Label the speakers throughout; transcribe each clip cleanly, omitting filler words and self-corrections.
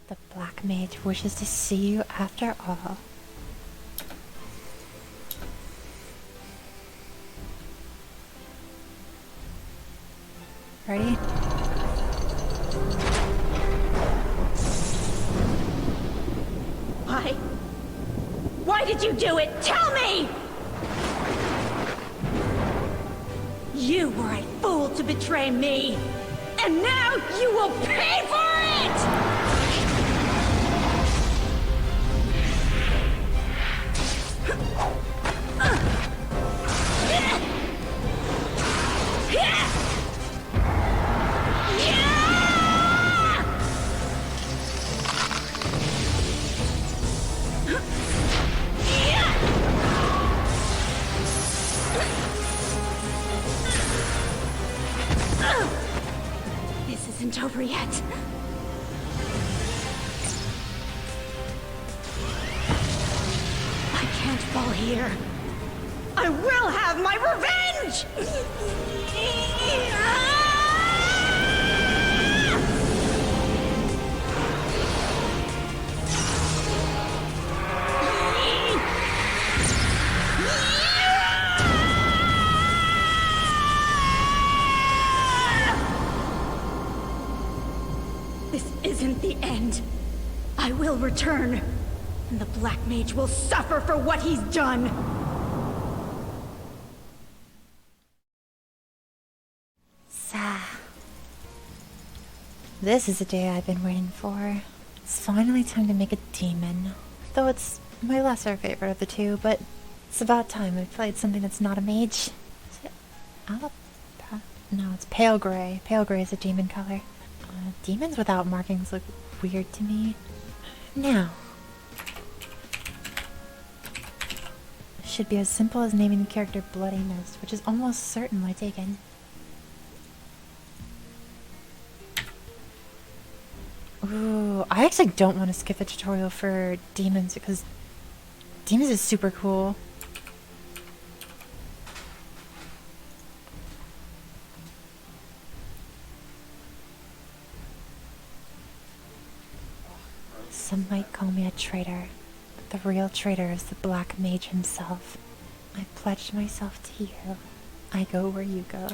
Speaker 1: The Black Mage wishes to see you after all. Ready?
Speaker 2: Why? Why did you do it? Tell me! You were a fool to betray me! And now you will pay for it! This isn't over yet. I can't fall here. I will have my revenge! This isn't the end. I will return, and the Black Mage will suffer for what he's done.
Speaker 1: This is the day I've been waiting for. It's finally time to make a demon. Though it's my lesser favorite of the two, but it's about time I played something that's not a mage. Is it Alapa? No, it's pale gray. Pale gray is a demon color. Demons without markings look weird to me. Now. It should be as simple as naming the character Bloody Mist, which is almost certainly taken. Ooh, I actually don't want to skip the tutorial for demons because demons is super cool. Some might call me a traitor, but the real traitor is the Black Mage himself. I pledged myself to you. I go where you go.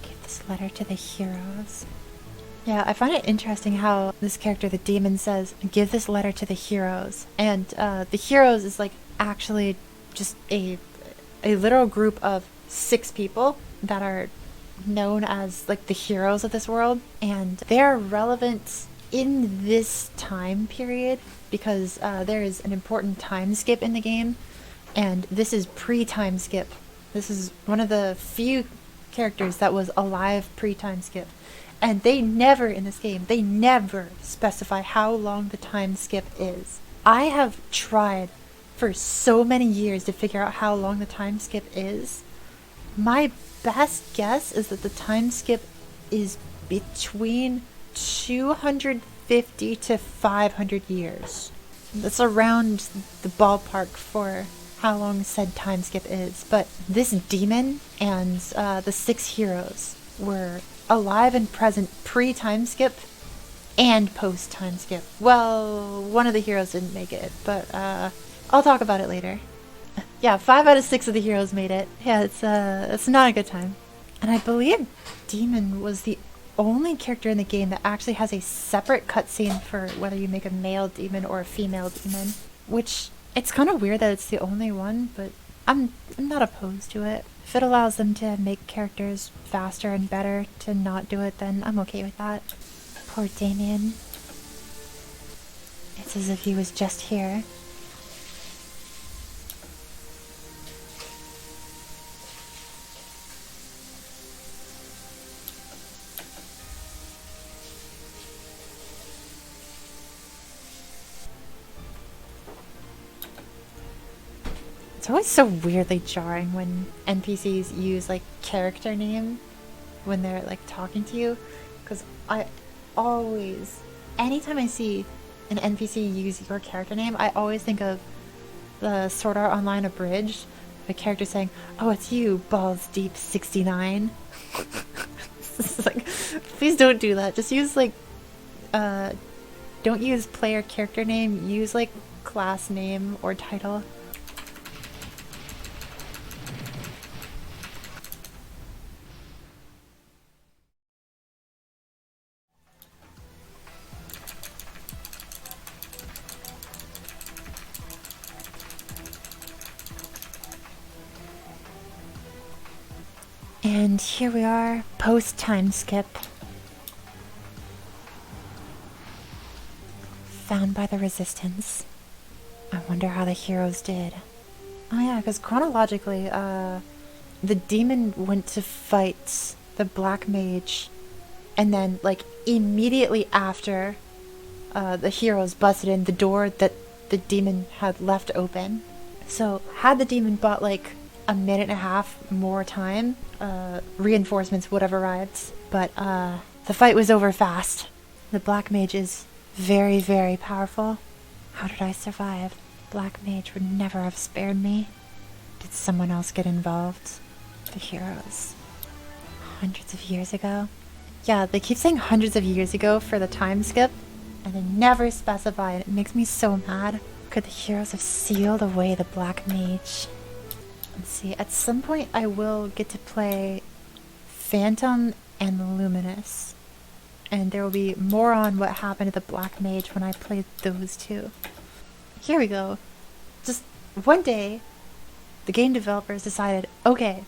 Speaker 1: Give this letter to the heroes. Yeah, I find it interesting how this character, the demon, says, give this letter to the heroes. And the heroes is like actually just a literal group of 6 people that are known as like the heroes of this world. And they're relevant in this time period because there is an important time skip in the game. And this is pre-time skip. This is one of the few characters that was alive pre-time skip. And they never, in this game, they never specify how long the time skip is. I have tried for so many years to figure out how long the time skip is. My best guess is that the time skip is between 250 to 500 years. That's around the ballpark for how long said time skip is. But this demon and the 6 heroes were alive and present pre-time skip and post-time skip. Well, one of the heroes didn't make it, but I'll talk about it later. Yeah, 5 out of 6 of the heroes made it. Yeah, it's not a good time. And I believe Demon was the only character in the game that actually has a separate cutscene for whether you make a male demon or a female demon. Which, it's kind of weird that it's the only one, but I'm not opposed to it. If it allows them to make characters faster and better to not do it, then I'm okay with that. Poor Damien. It's as if he was just here. It's always so weirdly jarring when NPCs use like character name when they're like talking to you, because I always, anytime I see an NPC use your character name, I always think of the Sword Art Online Abridged, the character saying, "Oh, it's you, Balls Deep 69." It's like, please don't do that. Just use like don't use player character name, use like class name or title. And here we are, post time skip. Found by the Resistance. I wonder how the heroes did. Oh yeah, because chronologically, the demon went to fight the black mage, and then like immediately after, the heroes busted in the door that the demon had left open. So had the demon bought like a minute and a half more time, reinforcements would have arrived. But the fight was over fast. The black mage is very, very powerful. How did I survive? Black mage would never have spared me. Did someone else get involved? The heroes. Hundreds of years ago? Yeah, they keep saying hundreds of years ago for the time skip, and they never specify, and it makes me so mad. Could the heroes have sealed away the black mage? Let's see, at some point I will get to play Phantom and Luminous. And there will be more on what happened to the black mage when I play those two. Here we go. Just one day, the game developers decided, okay,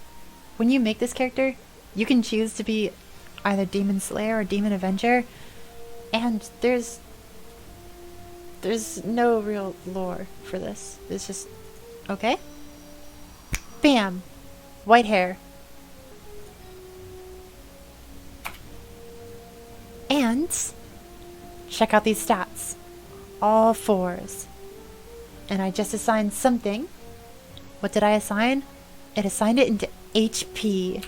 Speaker 1: when you make this character, you can choose to be either Demon Slayer or Demon Avenger, and there's no real lore for this. It's just, okay? Bam! White hair. And check out these stats. All 4s. And I just assigned something. What did I assign? It assigned it into HP.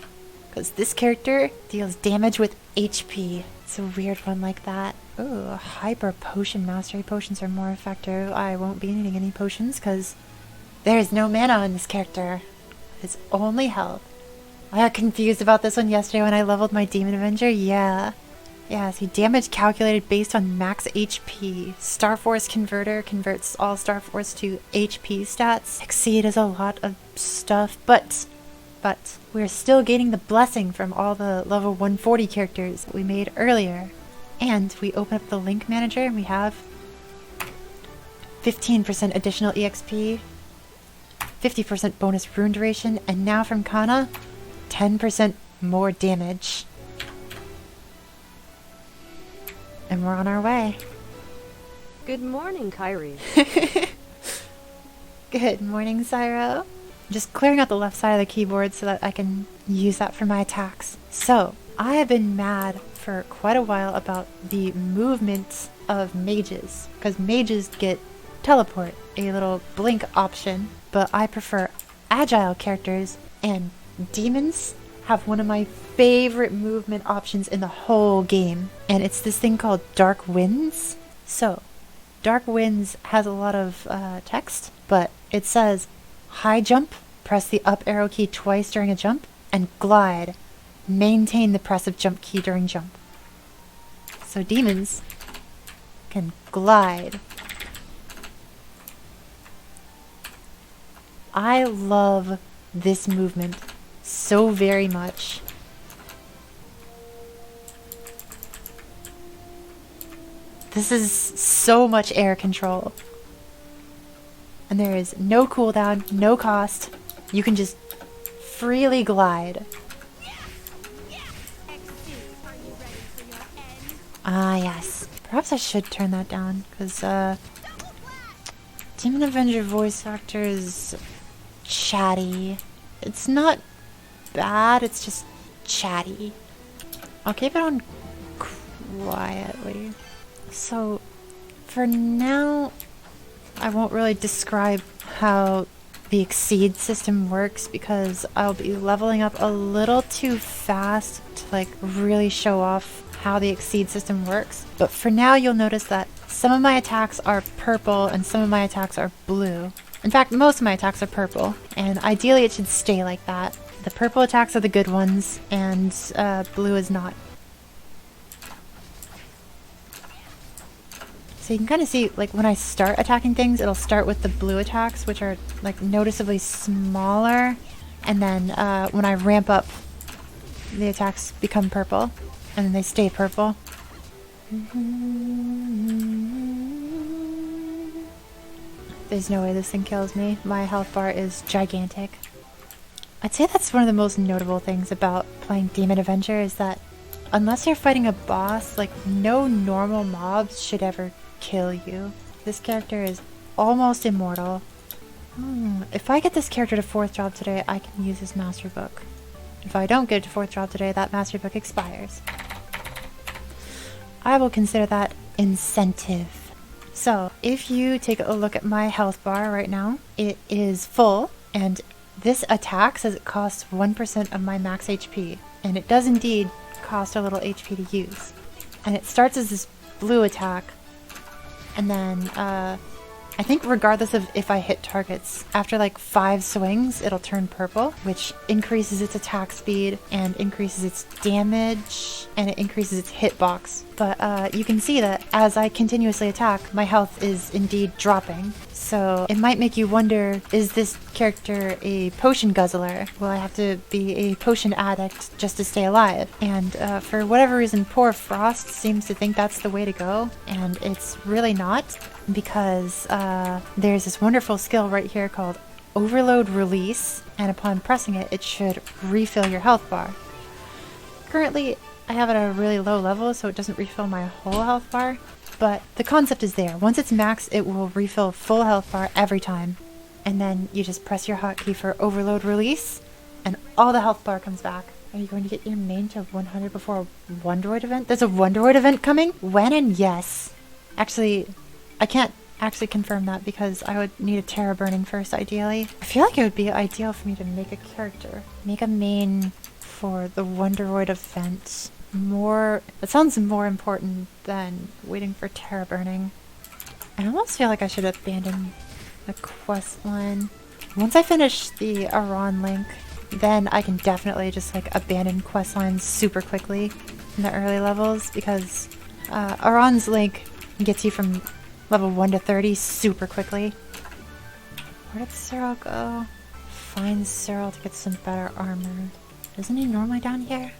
Speaker 1: Because this character deals damage with HP. It's a weird one like that. Ooh, hyper potion mastery. Potions are more effective. I won't be needing any potions because there's no mana in this character. It's only health. I got confused about this one yesterday when I leveled my Demon Avenger. Yeah. Yeah, see, damage calculated based on max HP. Star Force Converter converts all Star Force to HP stats. Exceed is a lot of stuff, but we're still gaining the blessing from all the level 140 characters that we made earlier. And we open up the link manager and we have 15% additional EXP, 50% bonus rune duration, and now from Kana, 10% more damage. And we're on our way.
Speaker 3: Good morning, Kyrie.
Speaker 1: Good morning, Syro. Just clearing out the left side of the keyboard so that I can use that for my attacks. So, I have been mad for quite a while about the movement of mages, because mages get teleport, a little blink option, but I prefer agile characters, and demons have one of my favorite movement options in the whole game, and it's this thing called Dark Winds. So, Dark Winds has a lot of text, but it says high jump, press the up arrow key twice during a jump, and glide, maintain the press of jump key during jump. So demons can glide. I love this movement so very much. This is so much air control. And there is no cooldown, no cost. You can just freely glide. Ah, yes. Perhaps I should turn that down, because, Demon Avenger voice actor is chatty. It's not bad, it's just chatty. I'll keep it on quietly. So, for now, I won't really describe how the Exceed system works because I'll be leveling up a little too fast to like really show off how the Exceed system works. But for now, you'll notice that some of my attacks are purple and some of my attacks are blue. In fact, most of my attacks are purple, and ideally it should stay like that. The purple attacks are the good ones, and blue is not. So you can kind of see, like, when I start attacking things, it'll start with the blue attacks, which are, like, noticeably smaller. And then when I ramp up, the attacks become purple. And then they stay purple. There's no way this thing kills me. My health bar is gigantic. I'd say that's one of the most notable things about playing Demon Avenger is that unless you're fighting a boss, like, no normal mobs should ever kill you. This character is almost immortal. If I get this character to 4th job today, I can use his master book. If I don't get it to 4th job today, that master book expires. I will consider that incentive. So, if you take a look at my health bar right now, it is full, and this attack says it costs 1% of my max HP, and it does indeed cost a little HP to use. And it starts as this blue attack, and then I think regardless of if I hit targets, after like 5 swings, it'll turn purple, which increases its attack speed and increases its damage, and it increases its hitbox. But you can see that as I continuously attack, my health is indeed dropping. So it might make you wonder, is this character a potion guzzler? Will I have to be a potion addict just to stay alive? And for whatever reason, poor Frost seems to think that's the way to go, and it's really not, because there's this wonderful skill right here called Overload Release, and upon pressing it, it should refill your health bar. Currently, I have it at a really low level, so it doesn't refill my whole health bar, but the concept is there. Once it's maxed, it will refill full health bar every time, and then you just press your hotkey for Overload Release, and all the health bar comes back. Are you going to get your main to 100 before a Wondroid event? There's a Wondroid event coming? When and yes. Actually, I can't actually confirm that because I would need a Terra Burning first, ideally. I feel like it would be ideal for me to make a character. Make a main for the Wondroid event. It sounds more important than waiting for Terra Burning. I almost feel like I should abandon the quest line. Once I finish the Aran link, then I can definitely just like abandon quest lines super quickly in the early levels, because Aran's link gets you from level 1 to 30 super quickly. Where did Cyril go? Find Cyril to get some better armor. Isn't he normally down here?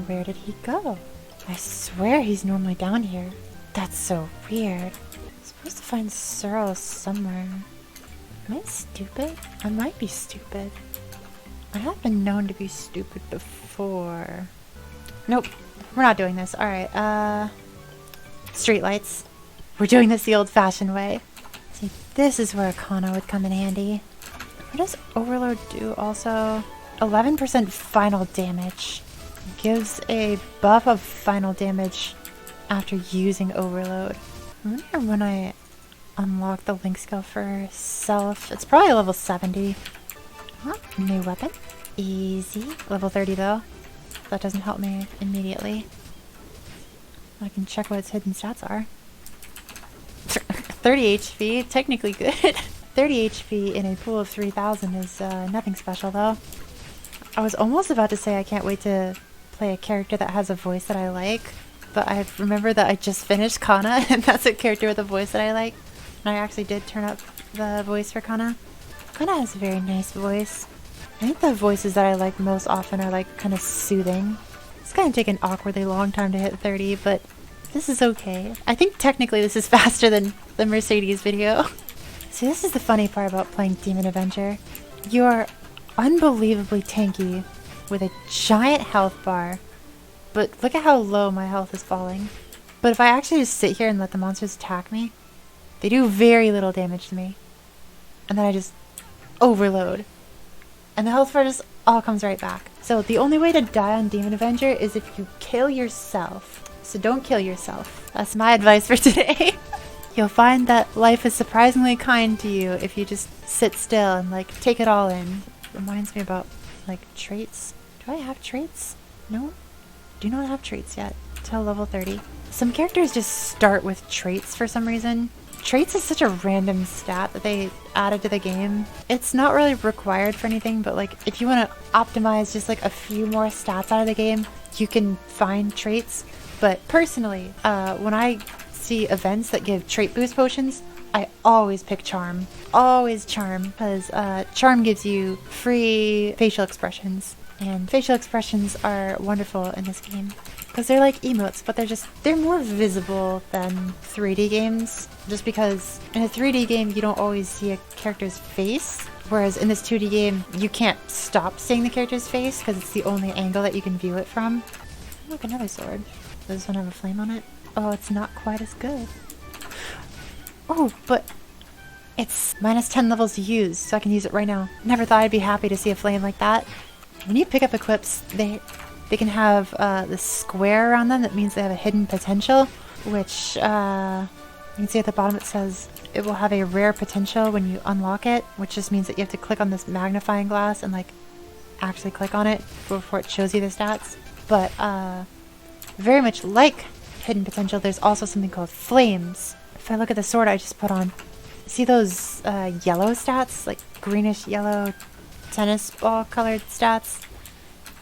Speaker 1: Where did he go? I swear he's normally down here. That's so weird. I'm supposed to find Cyril somewhere. Am I stupid? I might be stupid. I have been known to be stupid before. Nope. We're not doing this. Alright, streetlights. We're doing this the old-fashioned way. See, this is where Kana would come in handy. What does Overload do also? 11% final damage. Gives a buff of final damage after using Overload. I wonder when I unlock the Link skill for self. It's probably level 70. Oh, new weapon. Easy. Level 30 though. That doesn't help me immediately. I can check what its hidden stats are. 30 HP, technically good. 30 HP in a pool of 3,000 is nothing special though. I was almost about to say I can't wait to play a character that has a voice that I like, but I remember that I just finished Kana, and that's a character with a voice that I like. And I actually did turn up the voice for Kana. Kana has a very nice voice. I think the voices that I like most often are like kind of soothing. It's gonna take an awkwardly long time to hit 30, but this is okay. I think technically this is faster than the Mercedes video. See, this is the funny part about playing Demon Avenger. You are unbelievably tanky with a giant health bar, but look at how low my health is falling. But if I actually just sit here and let the monsters attack me, they do very little damage to me. And then I just overload. And the health bar just all comes right back. So the only way to die on Demon Avenger is if you kill yourself. So don't kill yourself. That's my advice for today. You'll find that life is surprisingly kind to you if you just sit still and like take it all in. Reminds me about like traits. Do I have traits? No? Do not have traits yet. Till level 30. Some characters just start with traits for some reason. Traits is such a random stat that they added to the game. It's not really required for anything, but like if you want to optimize just like a few more stats out of the game, you can find traits. But personally, when I see events that give trait boost potions, I always pick Charm. Always Charm, because Charm gives you free facial expressions. And facial expressions are wonderful in this game. Because they're like emotes, but they're more visible than 3D games. Just because in a 3D game, you don't always see a character's face. Whereas in this 2D game, you can't stop seeing the character's face because it's the only angle that you can view it from. Look, another sword. Does this one have a flame on it? Oh, it's not quite as good. Oh, but it's minus 10 levels to use, so I can use it right now. Never thought I'd be happy to see a flame like that. When you pick up equips, they can have this square around them that means they have a hidden potential, which you can see at the bottom it says it will have a rare potential when you unlock it, which just means that you have to click on this magnifying glass and like actually click on it before it shows you the stats. But very much like hidden potential, there's also something called flames. If I look at the sword I just put on, see those yellow stats, like greenish yellow tennis ball colored stats?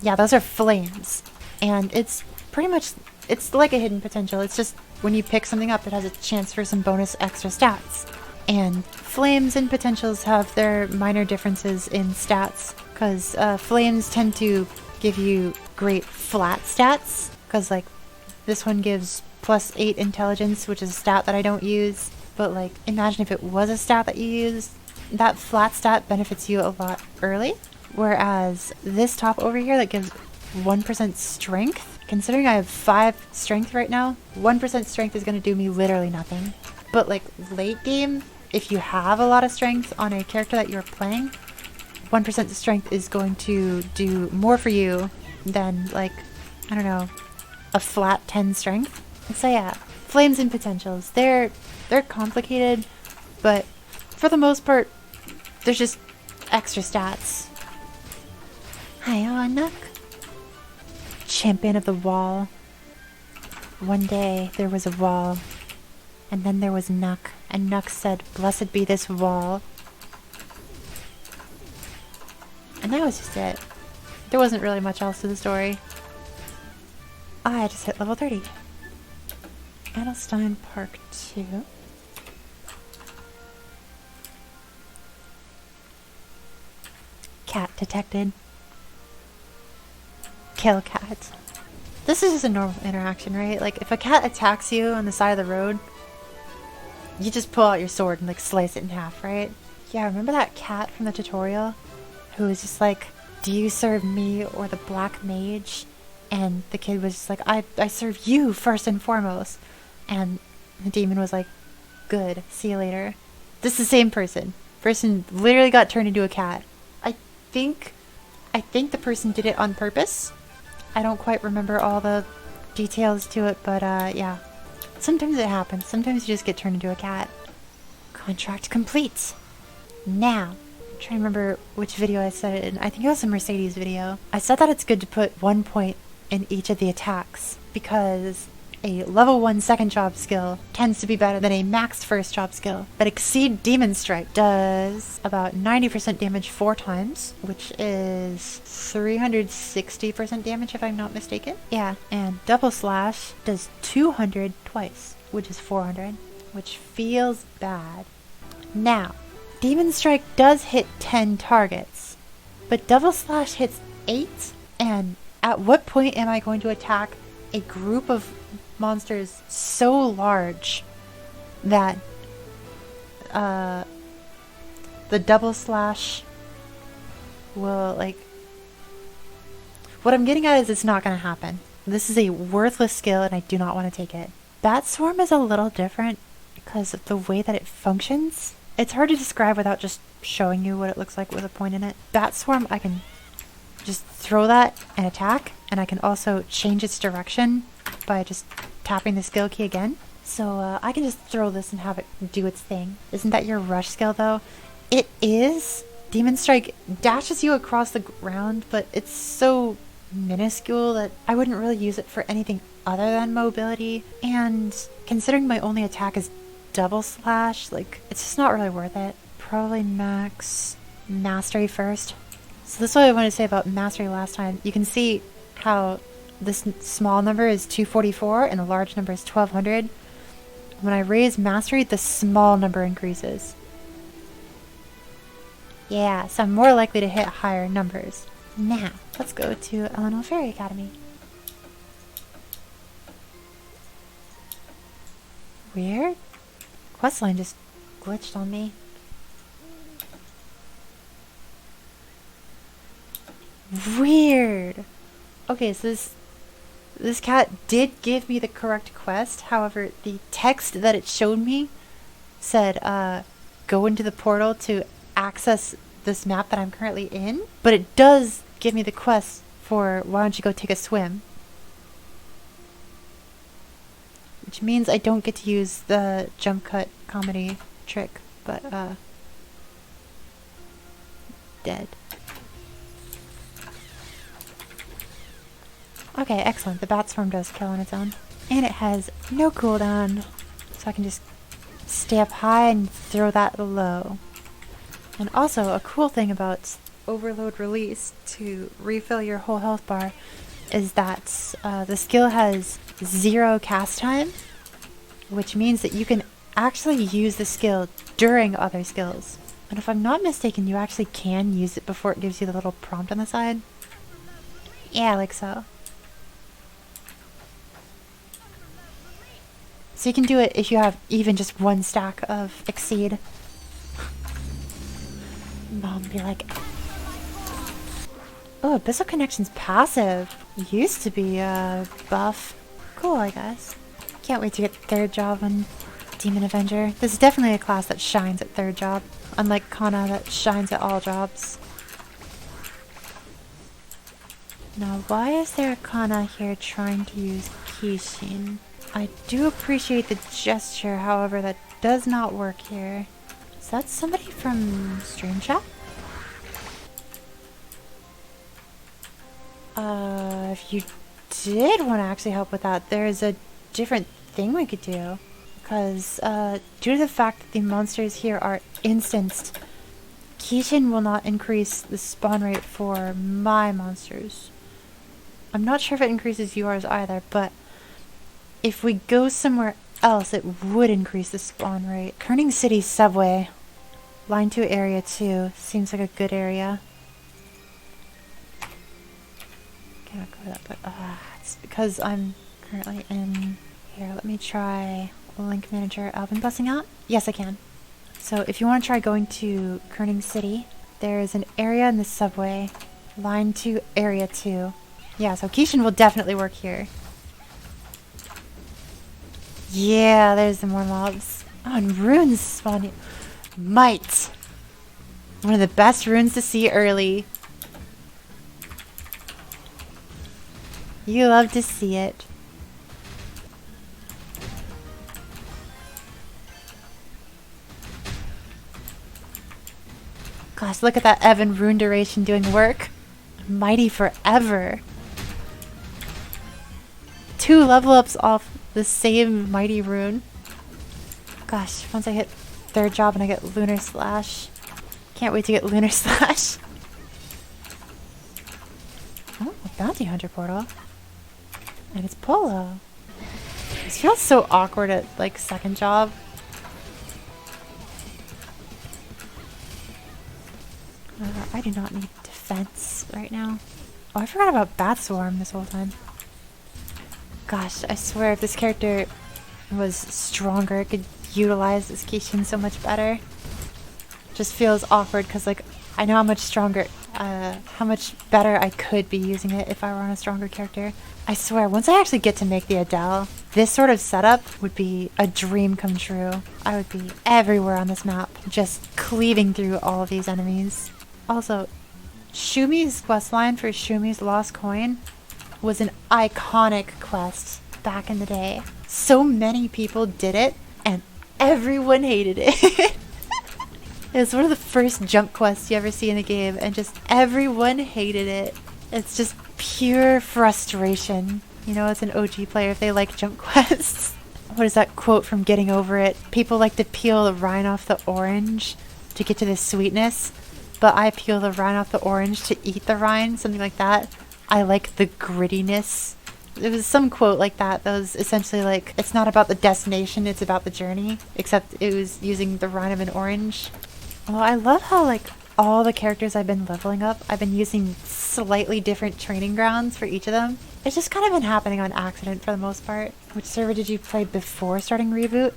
Speaker 1: Yeah, those are flames. And it's pretty much, it's like a hidden potential. It's just when you pick something up, it has a chance for some bonus extra stats. And flames and potentials have their minor differences in stats, because flames tend to give you great flat stats, because like this one gives +8 intelligence, which is a stat that I don't use. But like, imagine if it was a stat that you used. That flat stat benefits you a lot early, whereas this top over here that gives 1% strength, considering I have 5 strength right now, 1% strength is going to do me literally nothing. But like late game, if you have a lot of strength on a character that you're playing, 1% strength is going to do more for you than like, I don't know, a flat 10 strength. And so yeah, flames and potentials, they're complicated, but for the most part, there's just extra stats. Hi, Nook. Champion of the wall. One day there was a wall, and then there was Nook, and Nook said, "Blessed be this wall." And that was just it. There wasn't really much else to the story. I just hit level 30. Adelstein Park 2. Cat detected. Kill cat. This is just a normal interaction, right? Like, if a cat attacks you on the side of the road, you just pull out your sword and like slice it in half, right? Yeah, remember that cat from the tutorial who was just like, "Do you serve me or the black mage?" And the kid was just like, I serve you first and foremost. And the demon was like, "Good, see you later." This is the same person. Person literally got turned into a cat. I think the person did it on purpose. I don't quite remember all the details to it, but yeah. Sometimes it happens. Sometimes you just get turned into a cat. Contract complete. Now, I'm trying to remember which video I said it in. I think it was a Mercedes video. I said that it's good to put 1 point in each of the attacks, because a level 1 second job skill tends to be better than a maxed first job skill. But Exceed Demon Strike does about 90% damage 4 times, which is 360% damage if I'm not mistaken. Yeah, and Double Slash does 200 twice, which is 400, which feels bad. Now, Demon Strike does hit 10 targets, but Double Slash hits 8, and at what point am I going to attack a group of monsters so large that the Double Slash will, like... What I'm getting at is it's not going to happen. This is a worthless skill and I do not want to take it. Bat Swarm is a little different because of the way that it functions. It's hard to describe without just showing you what it looks like with a point in it. Bat Swarm, I can just throw that and attack, and I can also change its direction by just tapping the skill key again. So I can just throw this and have it do its thing. Isn't that your rush skill though? It is. Demon Strike dashes you across the ground, but it's so minuscule that I wouldn't really use it for anything other than mobility. And considering my only attack is Double Slash, like, it's just not really worth it. Probably max Mastery first. So this is what I wanted to say about Mastery last time. You can see how this small number is 244 and the large number is 1200. When I raise mastery, the small number increases. Yeah, so I'm more likely to hit higher numbers. Now, let's go to Eleanor Fairy Academy. Weird? Questline just glitched on me. Weird! Okay, so this cat did give me the correct quest. However, the text that it showed me said, go into the portal to access this map that I'm currently in. But it does give me the quest for why don't you go take a swim. Which means I don't get to use the jump cut comedy trick, but, dead. Okay, excellent. The bat swarm does kill on its own. And it has no cooldown, so I can just stay up high and throw that low. And also, a cool thing about overload release to refill your whole health bar is that the skill has 0 cast time, which means that you can actually use the skill during other skills. And if I'm not mistaken, you actually can use it before it gives you the little prompt on the side. Yeah, like so. So you can do it if you have even just 1 stack of Exceed. Mom be like, oh, Abyssal Connection's passive. Used to be buff. Cool, I guess. Can't wait to get 3rd job on Demon Avenger. This is definitely a class that shines at 3rd job, unlike Kana that shines at all jobs. Now, why is there a Kana here trying to use Kishin? I do appreciate the gesture, however, that does not work here. Is that somebody from Stream Chat? If you did want to actually help with that, there's a different thing we could do. Because, due to the fact that the monsters here are instanced, Kishin will not increase the spawn rate for my monsters. I'm not sure if it increases yours either, but if we go somewhere else, it would increase the spawn rate. Kerning City subway. Line 2 area 2. Seems like a good area. Cannot go that, but it's because I'm currently in here. Let me try Link Manager Alvin busing out. Yes, I can. So if you want to try going to Kerning City, there is an area in the subway. Line 2 area 2. Yeah, so Kishin will definitely work here. Yeah, there's some more mobs. Oh, and runes spawning. Might. One of the best runes to see early. You love to see it. Gosh, look at that Evan rune duration doing work. Mighty forever. 2 level ups off the same mighty rune. Gosh, once I hit 3rd job and I get Lunar Slash. Can't wait to get Lunar Slash. Oh, a Bounty Hunter portal. And it's Polo. This feels so awkward at, like, 2nd job. I do not need defense right now. Oh, I forgot about Bat Swarm this whole time. Gosh, I swear if this character was stronger, it could utilize this Kishin so much better. Just feels awkward because, like, I know how much stronger, how much better I could be using it if I were on a stronger character. I swear, once I actually get to make the Adele, this sort of setup would be a dream come true. I would be everywhere on this map, just cleaving through all of these enemies. Also, Shumi's questline for Shumi's Lost Coin was an iconic quest back in the day. So many people did it, and everyone hated it. It was one of the first jump quests you ever see in the game, and just everyone hated it. It's just pure frustration. You know, as an OG player, if they like jump quests. What is that quote from Getting Over It? People like to peel the rind off the orange to get to the sweetness, but I peel the rind off the orange to eat the rind, something like that. I like the grittiness It was some quote like that was essentially like, it's not about the destination, it's about the journey. Except it was using the rind of an orange. Well, I love how like all the characters I've been leveling up, I've been using slightly different training grounds for each of them. It's just kind of been happening on accident for the most part. Which server did you play before starting Reboot?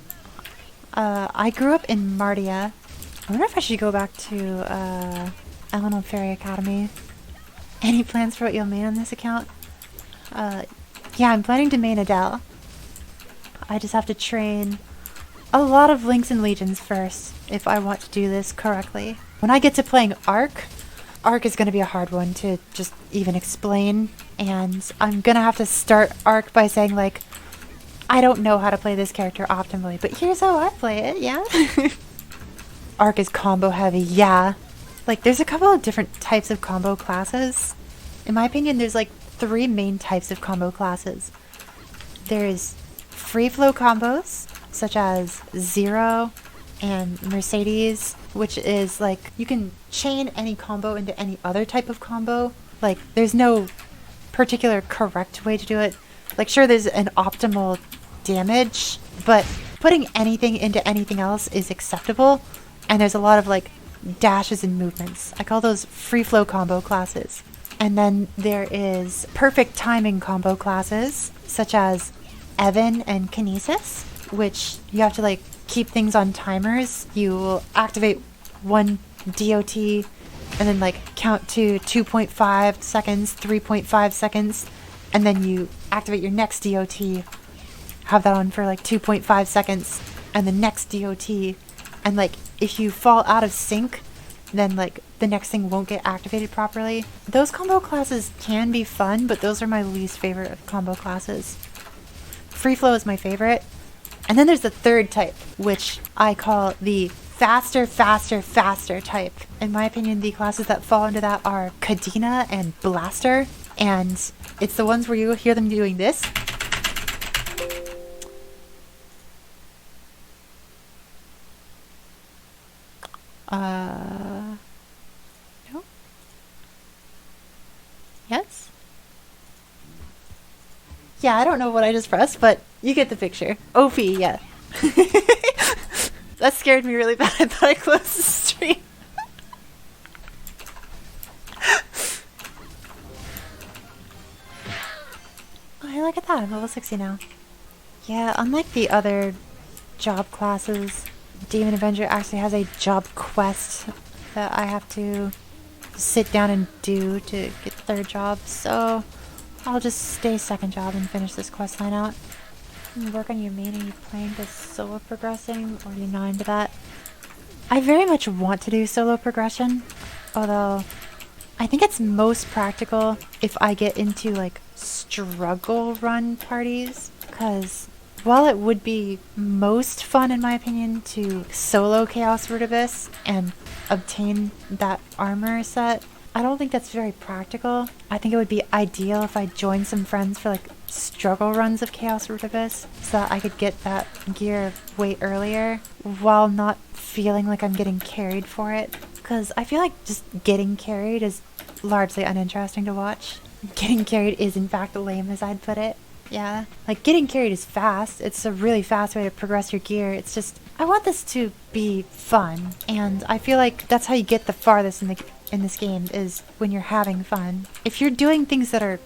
Speaker 1: I grew up in Mardia. I wonder if I should go back to Elemental Fairy Academy. Any plans for what you'll main on this account? Yeah, I'm planning to main Adele. I just have to train a lot of Links and Legions first if I want to do this correctly. When I get to playing Arc is going to be a hard one to just even explain, and I'm going to have to start Arc by saying like, I don't know how to play this character optimally, but here's how I play it, yeah? Arc is combo heavy, yeah. Like, there's a couple of different types of combo classes. In my opinion, there's like 3 main types of combo classes. There's free flow combos, such as Zero and Mercedes, which is like, you can chain any combo into any other type of combo. Like, there's no particular correct way to do it. Like, sure, there's an optimal damage, but putting anything into anything else is acceptable. And there's a lot of like dashes and movements. I call those free flow combo classes. And then there is perfect timing combo classes, such as Evan and Kinesis, which you have to like keep things on timers. You will activate one DOT and then like count to 2.5 seconds, 3.5 seconds, and then you activate your next DOT, have that on for like 2.5 seconds, and the next DOT, and like if you fall out of sync, then like the next thing won't get activated properly. Those combo classes can be fun, but those are my least favorite of combo classes. Free flow is my favorite. And then there's the third type, which I call the faster type. In my opinion, the classes that fall into that are Kadena and Blaster, and it's the ones where you hear them doing this. No? Yes? Yeah, I don't know what I just pressed, but you get the picture. OP, yeah. That scared me really bad. I thought I closed the stream. Oh, hey, look at that. I'm level 60 now. Yeah, unlike the other job classes, Demon Avenger actually has a job quest that I have to sit down and do to get third job, so I'll just stay second job and finish this quest line out. Work on your main. Are you playing this solo progressing, or are you not into that? I very much want to do solo progression, although I think it's most practical if I get into like struggle run parties, because while it would be most fun in my opinion to solo Chaos Root Abyss and obtain that armor set, I don't think that's very practical. I think it would be ideal if I joined some friends for like struggle runs of Chaos Root Abyss so that I could get that gear way earlier while not feeling like I'm getting carried for it. Because I feel like just getting carried is largely uninteresting to watch. Getting carried is in fact lame, as I'd put it. Yeah, like getting carried is fast. It's a really fast way to progress your gear. It's just, I want this to be fun, and I feel like that's how you get the farthest in this game, is when you're having fun. If you're doing things that are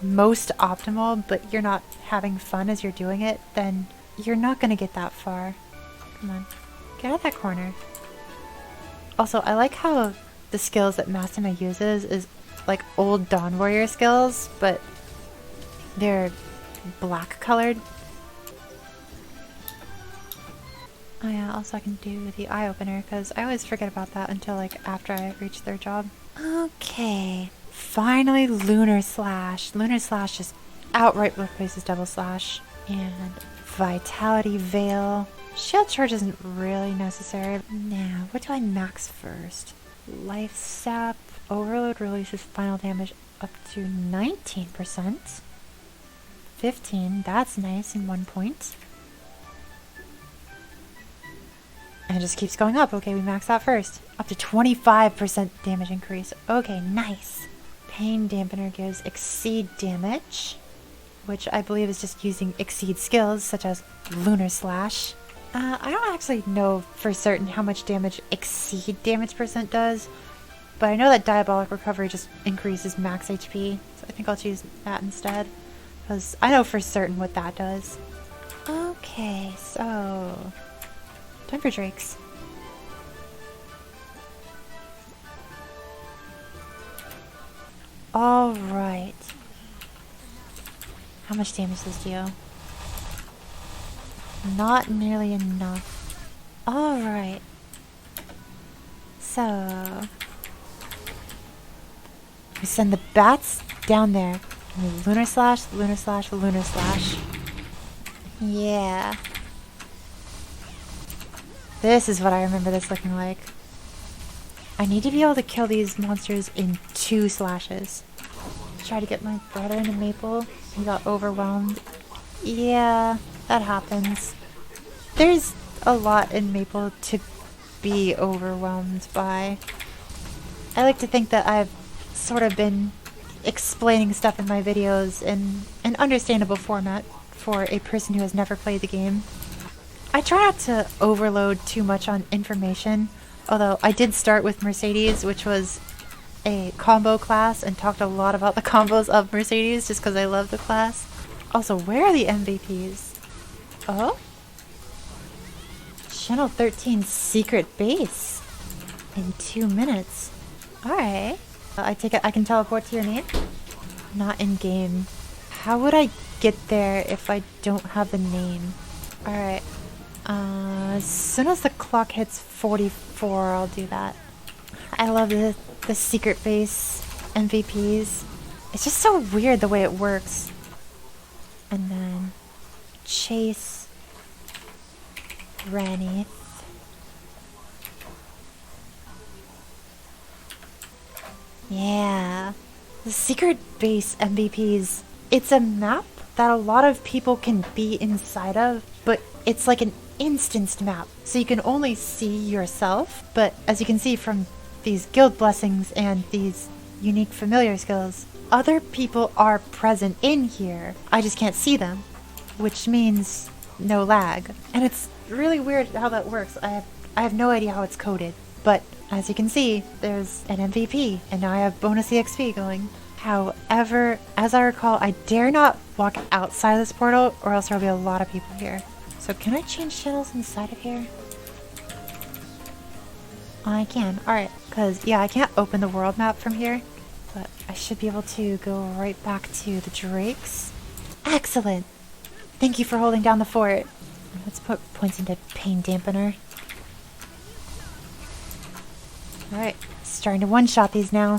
Speaker 1: most optimal, but you're not having fun as you're doing it, then you're not gonna get that far. Come on, get out of that corner. Also, I like how the skills that Mastima uses is like old Dawn Warrior skills, but they're black colored. Oh yeah, also I can do the eye opener, because I always forget about that until like after I reach their job. Okay, finally Lunar Slash. Lunar Slash just outright replaces Double Slash. And Vitality Veil. Shield Charge isn't really necessary. Now, what do I max first? Life Sap. Overload releases final damage up to 19%. 15, that's nice in 1 point. And it just keeps going up. Okay, we max that first. Up to 25% damage increase. Okay, nice. Pain Dampener gives Exceed damage. which I believe is just using Exceed skills such as Lunar Slash. I don't actually know for certain how much damage Exceed damage percent does, but I know that Diabolic Recovery just increases max HP, so I think I'll choose that instead, because I know for certain what that does. Okay, so time for Drakes. Alright. How much damage does this do? Not nearly enough. Alright. So we send the bats down there. Lunar Slash, Lunar Slash, Lunar Slash. Yeah. This is what I remember this looking like. I need to be able to kill these monsters in 2 slashes. Try to get my brother into Maple. He got overwhelmed. Yeah, that happens. There's a lot in Maple to be overwhelmed by. I like to think that I've sort of been explaining stuff in my videos in an understandable format for a person who has never played the game. I try not to overload too much on information, although I did start with Mercedes, which was a combo class, and talked a lot about the combos of Mercedes just because I love the class. Also, where are the MVPs? Oh? Channel 13 secret base in 2 minutes. Alright. I take it I can teleport to your name? Not in game. How would I get there if I don't have the name? Alright. As soon as the clock hits 44, I'll do that. I love the secret base MVPs. It's just so weird the way it works. And then Chase, Ranith. Yeah. The secret base MVPs. It's a map that a lot of people can be inside of, but it's like an instanced map. So you can only see yourself, but as you can see from these guild blessings and these unique familiar skills, other people are present in here. I just can't see them, which means no lag. And it's really weird how that works. I have no idea how it's coded, but as you can see, there's an MVP, and now I have bonus EXP going. However, as I recall, I dare not walk outside of this portal, or else there'll be a lot of people here. So can I change channels inside of here? I can. Alright, because, yeah, I can't open the world map from here, but I should be able to go right back to the Drakes. Excellent! Thank you for holding down the fort. Let's put points into Pain Dampener. Alright, starting to one-shot these now.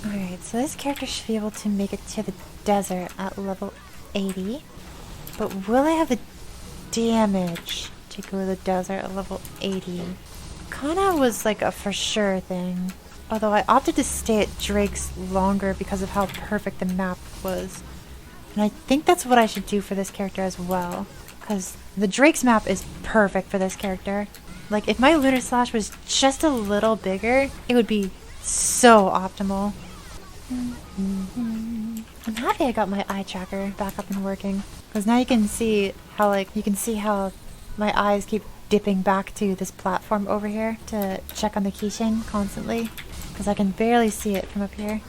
Speaker 1: Alright, so this character should be able to make it to the desert at level 80. But will I have the damage to go to the desert at level 80? Kinda was like a for sure thing. Although I opted to stay at Drake's longer because of how perfect the map was. And I think that's what I should do for this character as well. Because the Drake's map is perfect for this character. Like, if my Lunar Slash was just a little bigger, it would be so optimal. I'm happy I got my eye tracker back up and working. Because now you can see how, my eyes keep dipping back to this platform over here to check on the keychain constantly. Because I can barely see it from up here.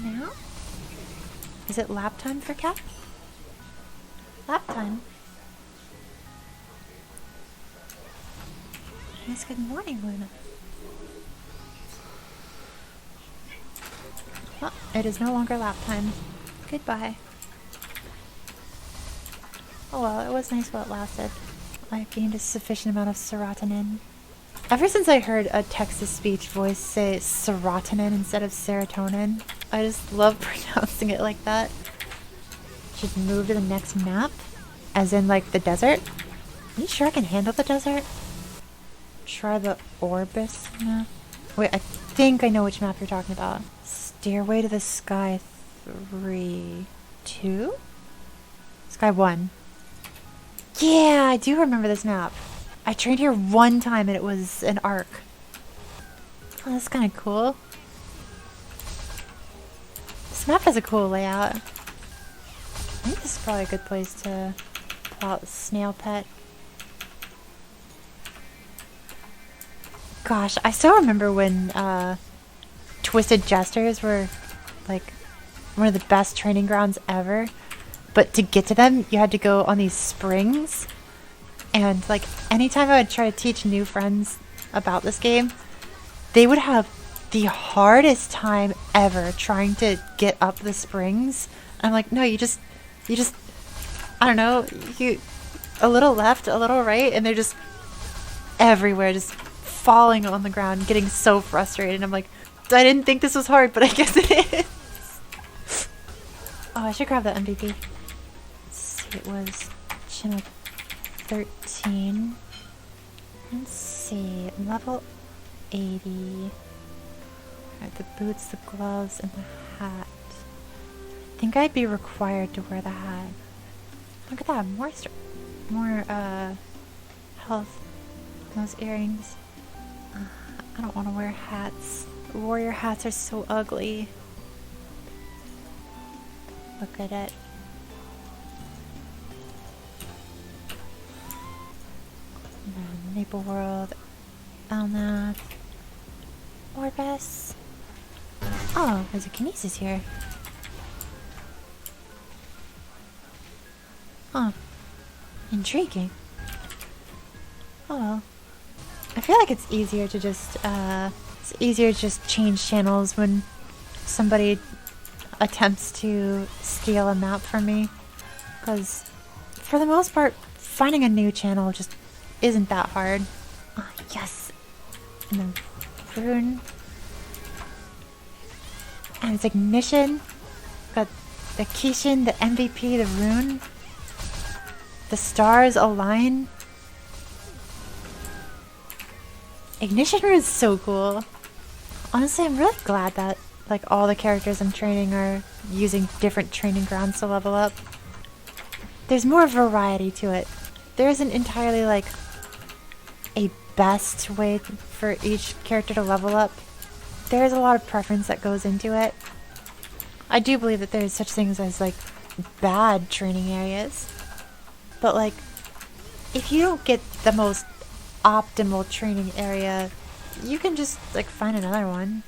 Speaker 1: Now? Is it lap time for Cap? Lap time? Yes, good morning, Luna. Well, it is no longer lap time. Goodbye. Oh well, it was nice while it lasted. I've gained a sufficient amount of serotonin. Ever since I heard a text-to-speech voice say serotonin instead of serotonin, I just love pronouncing it like that. Should move to the next map? As in, like, the desert? Are you sure I can handle the desert? Try the Orbis map? Wait, I think I know which map you're talking about. Stairway to the Sky 3... 2? Sky 1. Yeah, I do remember this map. I trained here one time and it was an arc. Oh, that's kind of cool. This map has a cool layout. think this is probably a good place to pull out the snail pet. Gosh, I still remember when Twisted Jesters were like one of the best training grounds ever. But to get to them, you had to go on these springs. And like anytime I would try to teach new friends about this game, they would have the hardest time ever trying to get up the springs. I'm like, no, you just, I don't know, a little left, a little right, and they're just everywhere, just falling on the ground, getting so frustrated. I'm like, I didn't think this was hard, but I guess it is. Oh, I should grab that MVP. Let's see, it was channel 13. Let's see, level 80. Alright, the boots, the gloves, and the hat. I think I'd be required to wear the hat. Look at that, more health. Those earrings. I don't want to wear hats. Warrior hats are so ugly. Look at it. Maple World, Elnath, Orbis. Oh, there's a kinesis here. Huh. Intriguing. Oh well. I feel like it's easier to just change channels when somebody attempts to steal a map from me. Because for the most part, finding a new channel just isn't that hard. Oh, yes. And the rune. And it's ignition. Got the Kishin, the MVP, the rune. The stars align. Ignition rune is so cool. Honestly, I'm really glad that like all the characters I'm training are using different training grounds to level up. There's more variety to it. There isn't entirely like a best way for each character to level up. There is a lot of preference that goes into it. I do believe that there's such things as like bad training areas. But like, if you don't get the most optimal training area, you can just like find another one.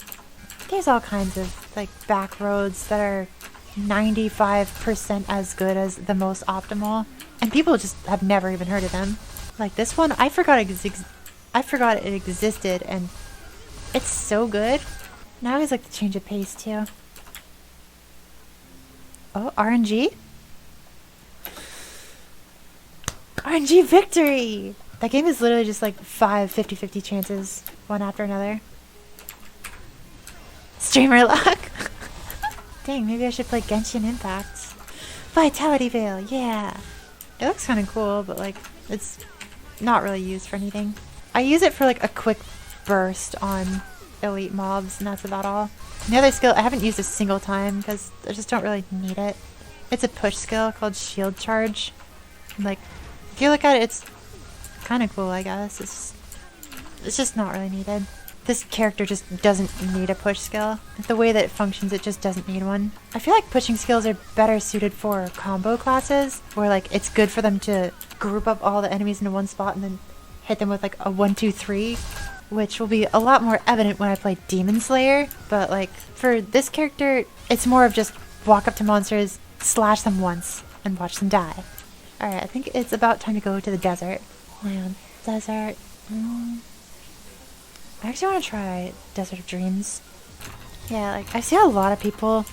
Speaker 1: There's all kinds of like back roads that are 95% as good as the most optimal, and people just have never even heard of them. Like this one, I forgot it existed, and it's so good. Now I always like to change the pace too. Oh, RNG? RNG victory! That game is literally just like 5 50-50 chances, one after another. Streamer luck! Dang, maybe I should play Genshin Impact. Vitality Veil, yeah! It looks kind of cool, but like, it's not really used for anything. I use it for like a quick burst on elite mobs, and that's about all. The other skill, I haven't used a single time because I just don't really need it. It's a push skill called Shield Charge. And like, if you look at it, it's kind of cool, I guess. It's just not really needed. This character just doesn't need a push skill. The way that it functions, it just doesn't need one. I feel like pushing skills are better suited for combo classes, where like it's good for them to group up all the enemies into one spot and then hit them with like a 1-2-3, which will be a lot more evident when I play Demon Slayer. But like for this character, it's more of just walk up to monsters, slash them once, and watch them die. Alright, I think it's about time to go to the desert. Land, desert. I actually want to try Desert of Dreams. Yeah, like I see a lot of people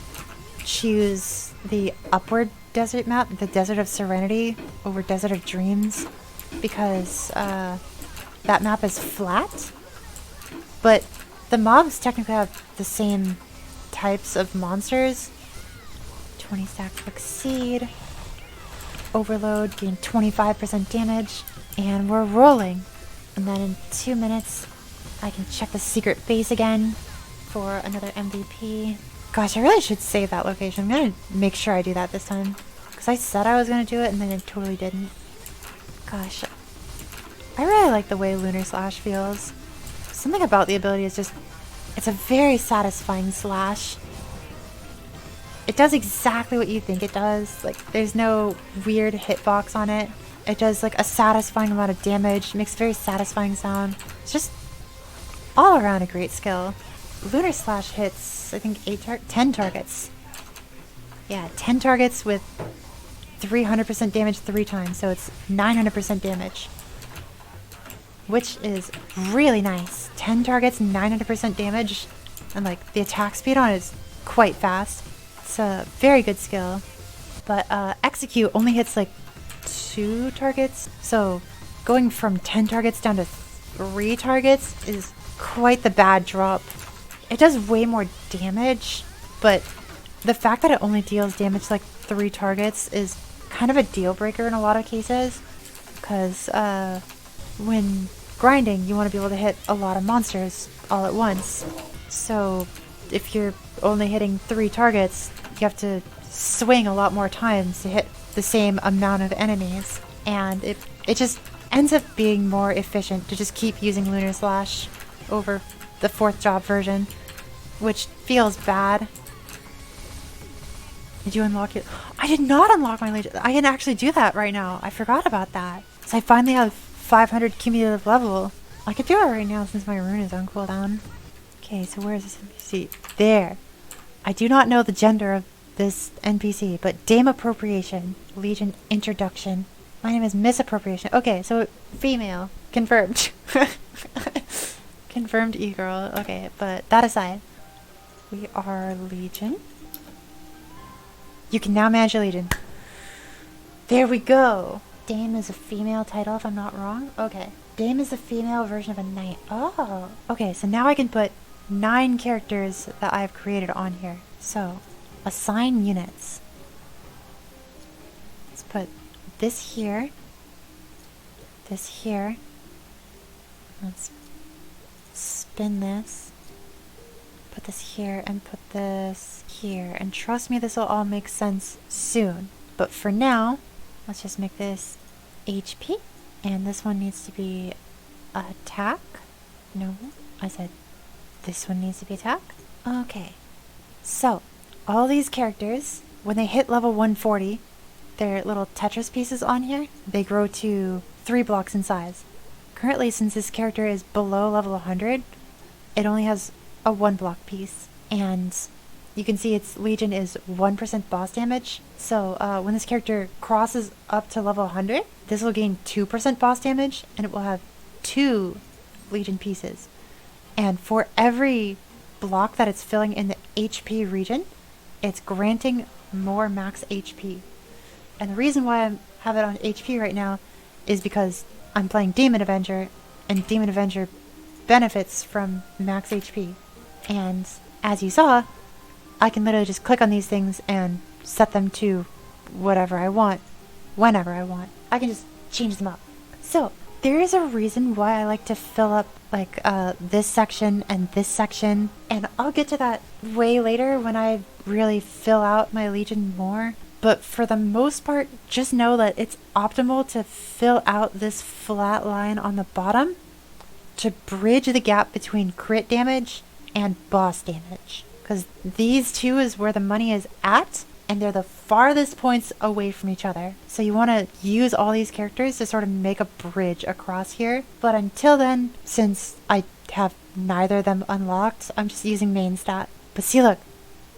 Speaker 1: choose the upward desert map, the Desert of Serenity, over Desert of Dreams, because that map is flat, but the mobs technically have the same types of monsters. 20 stacks of Exceed, Overload, gain 25% damage, and we're rolling. And then in 2 minutes, I can check the secret base again for another MVP. Gosh, I really should save that location. I'm gonna make sure I do that this time, because I said I was gonna do it and then I totally didn't. Gosh, I really like the way Lunar Slash feels. Something about the ability is just, it's a very satisfying slash. it does exactly what you think it does. Like, there's no weird hitbox on it. It does like a satisfying amount of damage. It makes a very satisfying sound. It's just all around a great skill. Lunar Slash hits, I think 10 targets. Yeah, 10 targets with 300% damage 3 times, so it's 900% damage. Which is really nice. 10 targets, 900% damage, and like the attack speed on it is quite fast. It's a very good skill. But Execute only hits like 2 targets, so going from 10 targets down to 3 targets is quite the bad drop. It does way more damage, but the fact that it only deals damage to like 3 targets is kind of a deal breaker in a lot of cases, because when grinding you want to be able to hit a lot of monsters all at once. So if you're only hitting 3 targets, you have to swing a lot more times to hit the same amount of enemies, and it just ends up being more efficient to just keep using Lunar Slash over the 4th job version, which feels bad. Did you unlock it? I did not unlock my Legion. I can actually do that right now. I forgot about that. So I finally have 500 cumulative level. I could do it right now since my rune is on cooldown. Okay, so where is this NPC? There. I do not know the gender of this NPC, but Dame Appropriation, Legion Introduction. My name is Misappropriation. Okay, so female. Confirmed. Confirmed e-girl. Okay, but that aside, we are Legion. You can now manage a Legion. There we go. Dame is a female title, if I'm not wrong. Okay. Dame is the female version of a knight. Oh. Okay, so now I can put 9 characters that I've created on here. So, assign units. Let's put this here. This here. Let's spin this. Put this here and put this here. And trust me, this will all make sense soon. But for now, let's just make this HP. And this one needs to be attack. No, I said this one needs to be attack. Okay. So, all these characters, when they hit level 140, their little Tetris pieces on here, they grow to 3 blocks in size. Currently, since this character is below level 100, it only has a 1 block piece. And you can see its Legion is 1% boss damage. So when this character crosses up to level 100, this will gain 2% boss damage, and it will have 2 Legion pieces. And for every block that it's filling in the HP region, it's granting more max HP. And the reason why I have it on HP right now is because I'm playing Demon Avenger, and Demon Avenger benefits from max HP. And as you saw, I can literally just click on these things and set them to whatever I want, whenever I want. I can just change them up. So, there is a reason why I like to fill up like this section and this section, and I'll get to that way later when I really fill out my Legion more. But for the most part, just know that it's optimal to fill out this flat line on the bottom to bridge the gap between crit damage and boss damage. Because these two is where the money is at, and they're the farthest points away from each other. So you want to use all these characters to sort of make a bridge across here. But until then, since I have neither of them unlocked, I'm just using main stat. But see, look,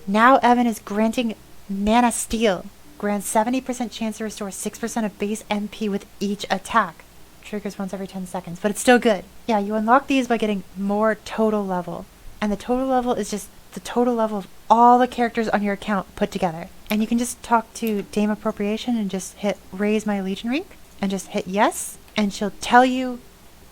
Speaker 1: now Evan is granting Mana Steel. Grants 70% chance to restore 6% of base MP with each attack. Triggers once every 10 seconds, but it's still good. Yeah, you unlock these by getting more total level. And the total level is just the total level of all the characters on your account put together. And you can just talk to Dame Appropriation and just hit raise my Legion rank and just hit yes, and she'll tell you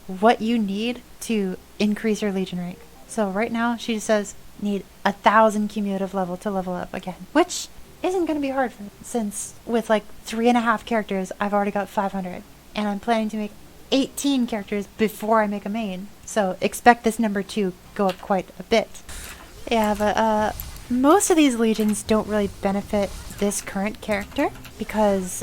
Speaker 1: what you need to increase your Legion rank. So right now she just says need 1,000 cumulative level to level up again, which isn't going to be hard for me, since with like 3.5 characters I've already got 500, and I'm planning to make 18 characters before I make a main. So expect this number to go up quite a bit. Yeah, but most of these Legions don't really benefit this current character because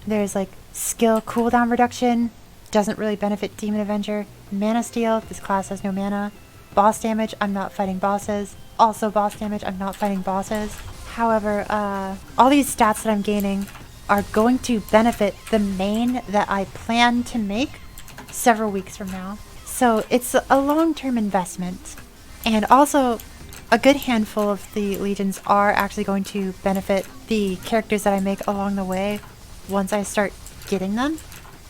Speaker 1: there's like skill cooldown reduction, doesn't really benefit Demon Avenger. Mana Steel, this class has no mana. Boss damage, I'm not fighting bosses. Also boss damage, I'm not fighting bosses. However, all these stats that I'm gaining are going to benefit the main that I plan to make several weeks from now. So it's a long-term investment. And also, a good handful of the legions are actually going to benefit the characters that I make along the way once I start getting them.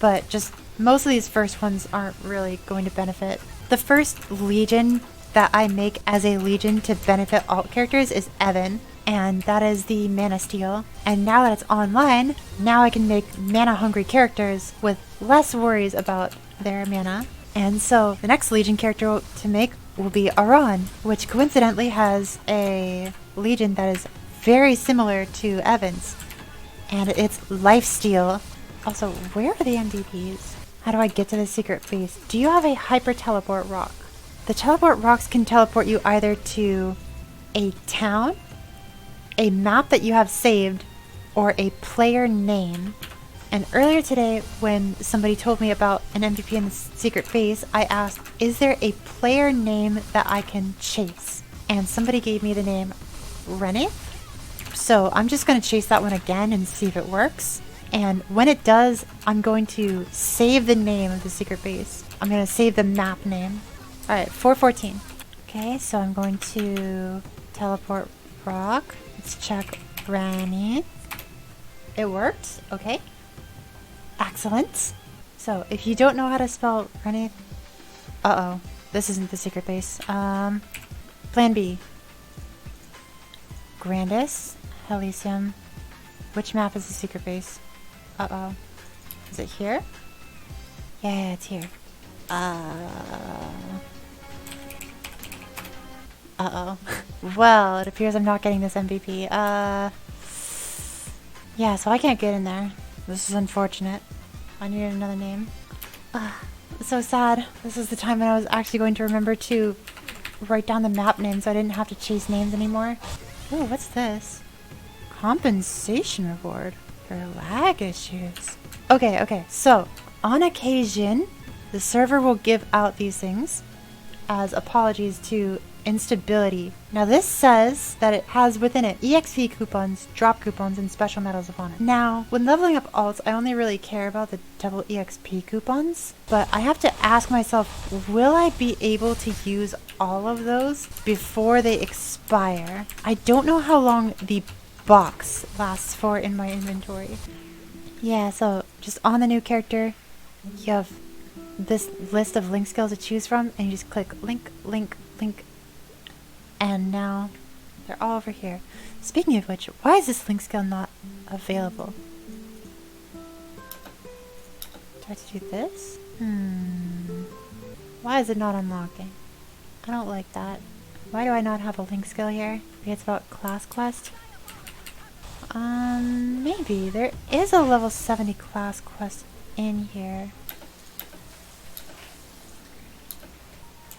Speaker 1: But just most of these first ones aren't really going to benefit. The first legion that I make as a legion to benefit alt characters is Evan, and that is the Mana Steel. And now that it's online, now I can make mana hungry characters with less worries about their mana. And so the next legion character to make will be Aran, which coincidentally has a legion that is very similar to Evan's, and it's Lifesteal. Also, where are the MVPs? How do I get to the secret base? Do you have a hyper teleport rock? The teleport rocks can teleport you either to a town, a map that you have saved, or a player name. And earlier today, when somebody told me about an MVP in the secret base, I asked, is there a player name that I can chase? And somebody gave me the name Rennie. So I'm just going to chase that one again and see if it works. And when it does, I'm going to save the name of the secret base. I'm going to save the map name. Alright, 414. Okay, so I'm going to teleport rock. Let's check Rennie. It worked. Okay. Excellent. So, if you don't know how to spell Rennie... Uh-oh. This isn't the secret base. Plan B. Grandis. Elysium. Which map is the secret base? Uh-oh. Is it here? Yeah, it's here. Uh-oh. Well, it appears I'm not getting this MVP. Yeah, so I can't get in there. This is unfortunate. I needed another name. So sad. This is the time when I was actually going to remember to write down the map name so I didn't have to chase names anymore. Oh, what's this? Compensation reward for lag issues. Okay, so on occasion, the server will give out these things as apologies to instability. Now this says that it has within it EXP coupons, drop coupons, and special medals upon it. Now, when leveling up alts, I only really care about the double EXP coupons, but I have to ask myself, will I be able to use all of those before they expire? I don't know how long the box lasts for in my inventory. Yeah, so just on the new character, you have this list of link skills to choose from, and you just click link, link, link, and now they're all over here. Speaking of which, why is this link skill not available? Do I have to do this? Why is it not unlocking? I don't like that. Why do I not have a link skill here? Maybe it's about class quest? Maybe. There is a level 70 class quest in here.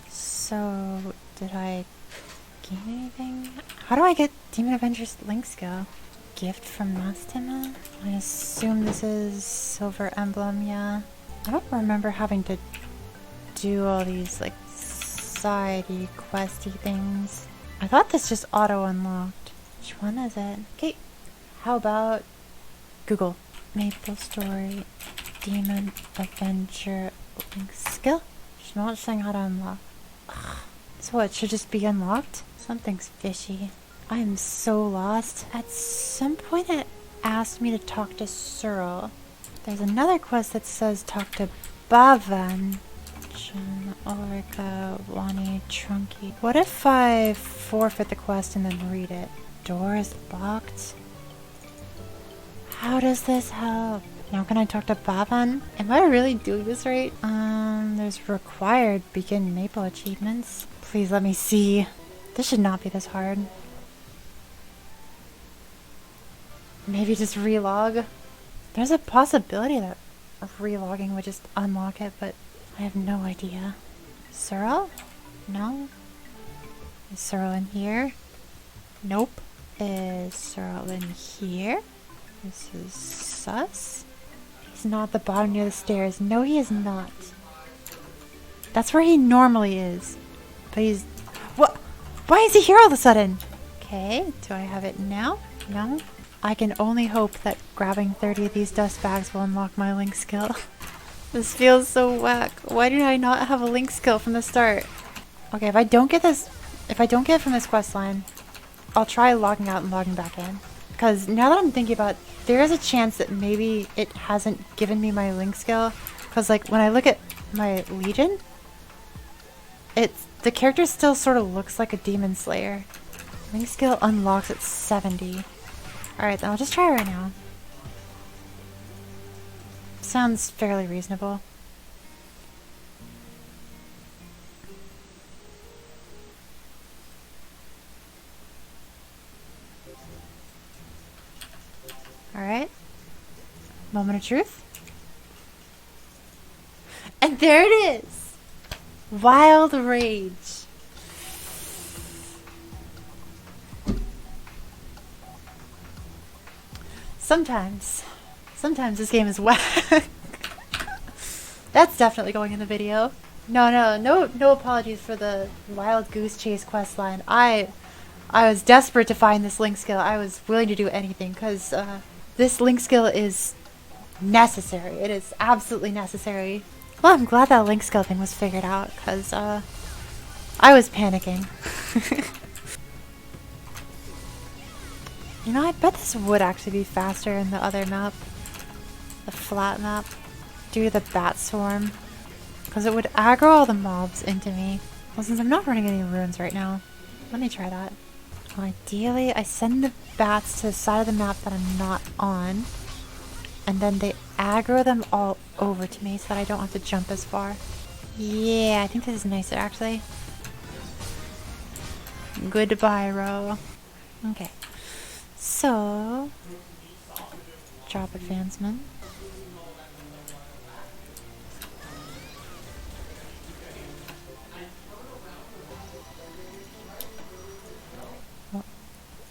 Speaker 1: So, did I gain anything? How do I get Demon Avenger's link skill? Gift from Mastima? I assume this is Silver Emblem, yeah. I don't remember having to do all these, like, sidey, questy things. I thought this just auto-unlocked. Which one is it? Okay, how about Google. Maple Story, Demon Avenger link skill? She's not saying how to unlock. Ugh. So it should just be unlocked? Something's fishy. I am so lost. At some point it asked me to talk to Cyril. There's another quest that says talk to Bavan. Ulrika, Wani, Trunky. What if I forfeit the quest and then read it? Door is locked. How does this help? Now can I talk to Bavan? Am I really doing this right? There's required begin Maple achievements. Please let me see. This should not be this hard. Maybe just relog. There's a possibility that relogging would just unlock it, but I have no idea. Cyril? No? Is Cyril in here? Nope. Is Cyril in here? This is sus. He's not at the bottom near the stairs. No, he is not. That's where he normally is. But he's... What? Why is he here all of a sudden? Okay, do I have it now? No? I can only hope that grabbing 30 of these dust bags will unlock my link skill. This feels so whack. Why did I not have a link skill from the start? Okay, if I don't get it from this quest line, I'll try logging out and logging back in. Because now that I'm thinking about it, there is a chance that maybe it hasn't given me my link skill. Because like when I look at my Legion, the character still sort of looks like a demon slayer. Link skill unlocks at 70. Alright, then I'll just try it right now. Sounds fairly reasonable. Alright. Moment of truth. And there it is! Wild Rage. Sometimes this game is whack. That's definitely going in the video. No apologies for the Wild Goose Chase questline. I was desperate to find this link skill. I was willing to do anything because this link skill is necessary. It is absolutely necessary. Well, I'm glad that link skill thing was figured out because I was panicking. You know, I bet this would actually be faster in the other map. The flat map. Due to the bat swarm. Because it would aggro all the mobs into me. Well, since I'm not running any runes right now, let me try that. Ideally, I send the bats to the side of the map that I'm not on. And then they aggro them all over to me so that I don't have to jump as far. Yeah, I think this is nicer actually. Goodbye, Ro. Okay. So, drop advancement. Well,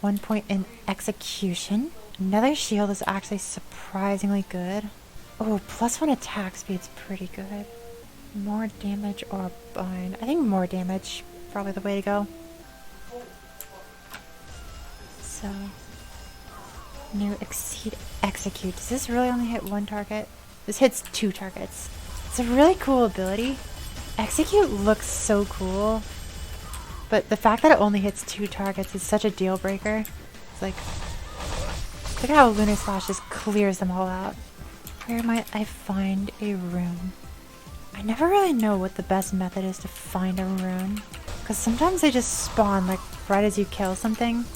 Speaker 1: 1 point in execution. Another shield is actually surprisingly good. Oh, +1 attack speed's pretty good. More damage or bind. I think more damage, probably the way to go. So, new exceed execute. Does this really only hit one target? This hits 2 targets. It's a really cool ability. Execute looks so cool. But the fact that it only hits 2 targets is such a deal breaker. It's like, look at how Lunar Slash just clears them all out. Where might I find a rune? I never really know what the best method is to find a rune. Because sometimes they just spawn like right as you kill something.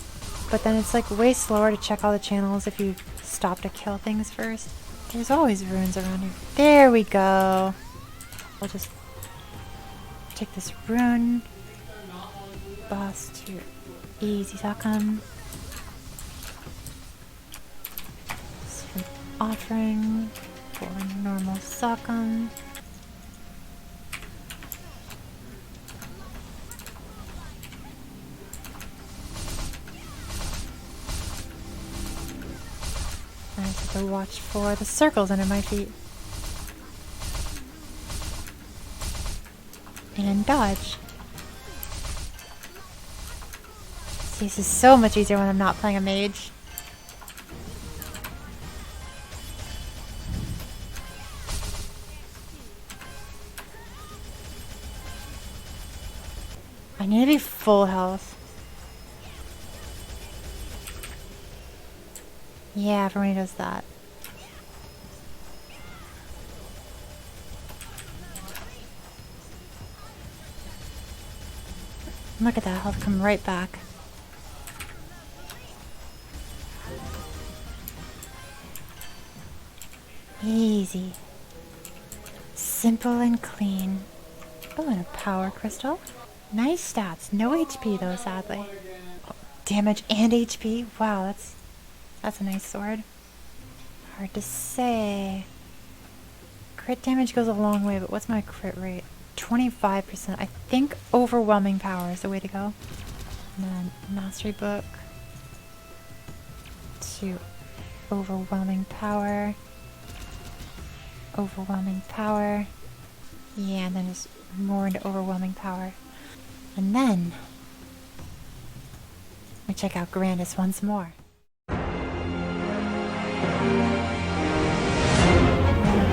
Speaker 1: But then it's like way slower to check all the channels if you stop to kill things first. There's always runes around here. There we go. We'll just take this rune. Boss to easy Sakam. An offering for normal Sakam. I just have to watch for the circles under my feet. And dodge. See, this is so much easier when I'm not playing a mage. I need to be full health. Yeah, everyone does that. Look at that health come right back. Easy. Simple and clean. Oh, and a power crystal. Nice stats. No HP though, sadly. Oh, damage and HP? Wow, that's a nice sword. Hard to say. Crit damage goes a long way, but what's my crit rate? 25%. I think overwhelming power is the way to go. And then mastery book. To overwhelming power. Overwhelming power. Yeah, and then just more into overwhelming power. And then me check out Grandis once more.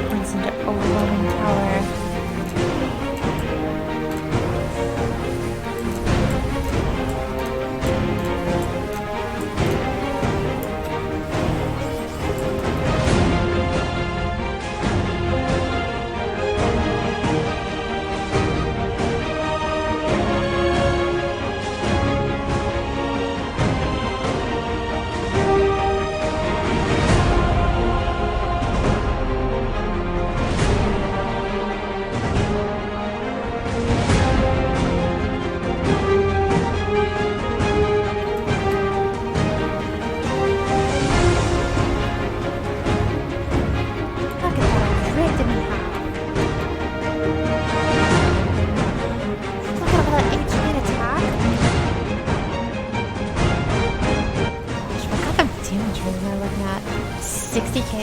Speaker 1: Points into overwhelming power. Look at that HP attack. Gosh, what kind of damage am I looking at? 60k?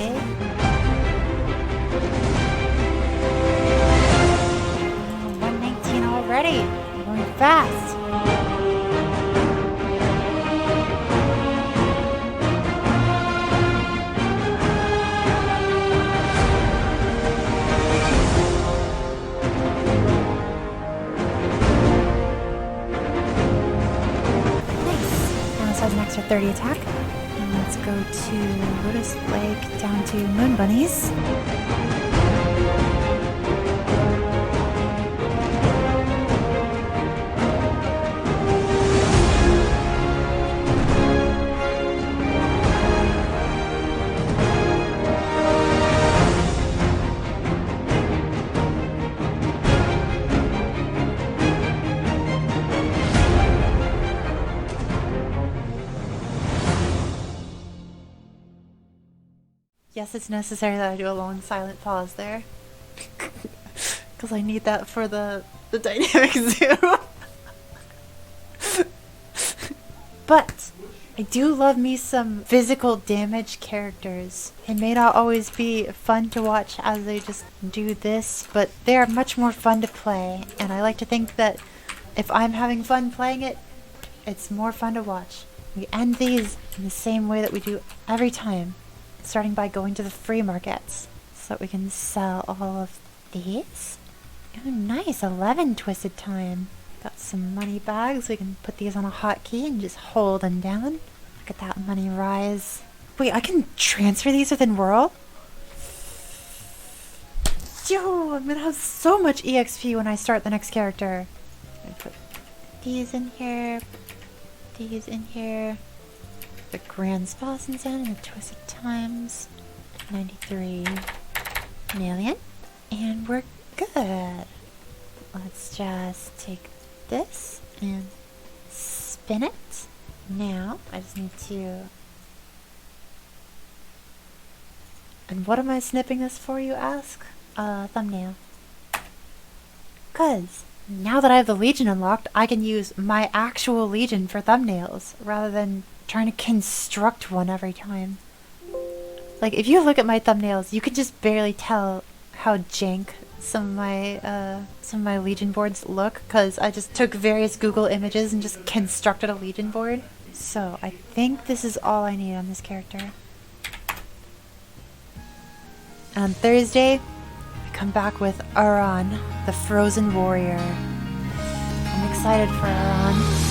Speaker 1: Oh, 119 already. I'm going fast. An extra 30 attack. And let's go to Lotus Lake down to Moon Bunnies. Yes, it's necessary that I do a long silent pause there. Because I need that for the dynamic zoom. But I do love me some physical damage characters. It may not always be fun to watch as they just do this, but they are much more fun to play. And I like to think that if I'm having fun playing it, it's more fun to watch. We end these in the same way that we do every time. Starting by going to the free markets so that we can sell all of these. Oh, nice, 11 twisted time. Got some money bags. We can put these on a hotkey and just hold them down. Look at that money rise. Wait, I can transfer these within Whirl? Yo, I'm gonna have so much EXP when I start the next character. I'm gonna put these in here, these in here. The Grand Spasms in and the Twisted Times. 93 million. And we're good. Let's just take this and spin it. Now, I just need to... And what am I snipping this for, you ask? Thumbnail. 'Cause now that I have the Legion unlocked, I can use my actual Legion for thumbnails rather than trying to construct one every time. Like, if you look at my thumbnails, you can just barely tell how jank some of my Legion boards look, because I just took various Google images and just constructed a Legion board. So I think this is all I need on this character. On Thursday, I come back with Aran, the Frozen Warrior. I'm excited for Aran.